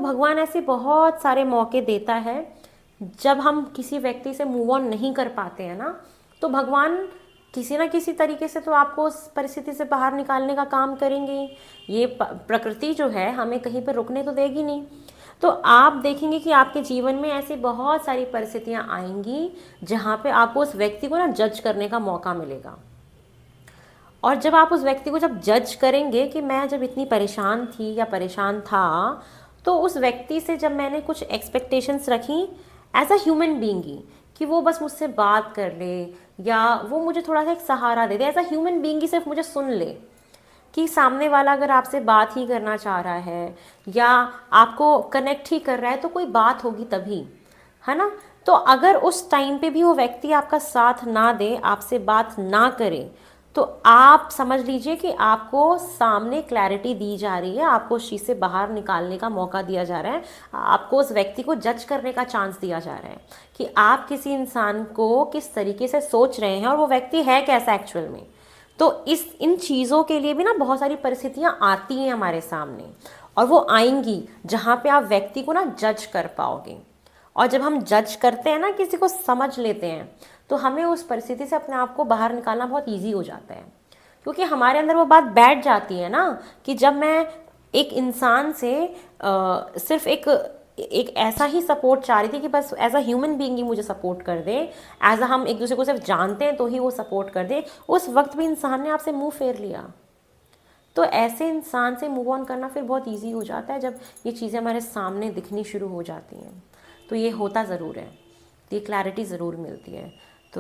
भगवान ऐसे बहुत सारे मौके देता है। जब हम किसी व्यक्ति से मूव ऑन नहीं कर पाते हैं ना, तो भगवान किसी ना किसी तरीके से तो आपको उस परिस्थिति से बाहर निकालने का काम करेंगे ही। ये प्रकृति जो है हमें कहीं पर रुकने तो देगी नहीं। तो आप देखेंगे कि आपके जीवन में ऐसी बहुत सारी परिस्थितियां आएंगी जहाँ पे आपको उस व्यक्ति को ना जज करने का मौका मिलेगा। और जब आप उस व्यक्ति को जब जज करेंगे कि मैं जब इतनी परेशान थी या परेशान था, तो उस व्यक्ति से जब मैंने कुछ एक्सपेक्टेशंस रखी एज अ ह्यूमन बीइंग ही, कि वो बस मुझसे बात कर ले या वो मुझे थोड़ा सा एक सहारा दे दे, एज अ ह्यूमन बीइंग ही सिर्फ मुझे सुन ले, कि सामने वाला अगर आपसे बात ही करना चाह रहा है या आपको कनेक्ट ही कर रहा है तो कोई बात होगी तभी, है ना। तो अगर उस टाइम पे भी वो व्यक्ति आपका साथ ना दे, आपसे बात ना करे, तो आप समझ लीजिए कि आपको सामने क्लैरिटी दी जा रही है, आपको उस चीज़ से बाहर निकालने का मौका दिया जा रहा है, आपको उस व्यक्ति को जज करने का चांस दिया जा रहा है कि आप किसी इंसान को किस तरीके से सोच रहे हैं और वो व्यक्ति है कैसा एक्चुअल में। तो इस इन चीज़ों के लिए भी ना बहुत सारी परिस्थितियाँ आती हैं हमारे सामने, और वो आएंगी जहाँ पे आप व्यक्ति को ना जज कर पाओगे। और जब हम जज करते हैं ना, किसी को समझ लेते हैं, तो हमें उस परिस्थिति से अपने आप को बाहर निकालना बहुत ईजी हो जाता है। क्योंकि हमारे अंदर वो बात बैठ जाती है ना कि जब मैं एक इंसान से सिर्फ एक एक ऐसा ही सपोर्ट चाह रही थी कि बस एज अ ह्यूमन बीइंग ही मुझे सपोर्ट कर दे, एज अ हम एक दूसरे को सिर्फ जानते हैं तो ही वो सपोर्ट कर दे, उस वक्त भी इंसान ने आपसे मुंह फेर लिया। तो ऐसे इंसान से मूव ऑन करना फिर बहुत इजी हो जाता है जब ये चीज़ें हमारे सामने दिखनी शुरू हो जाती हैं। तो ये होता ज़रूर है, ये क्लैरिटी ज़रूर मिलती है।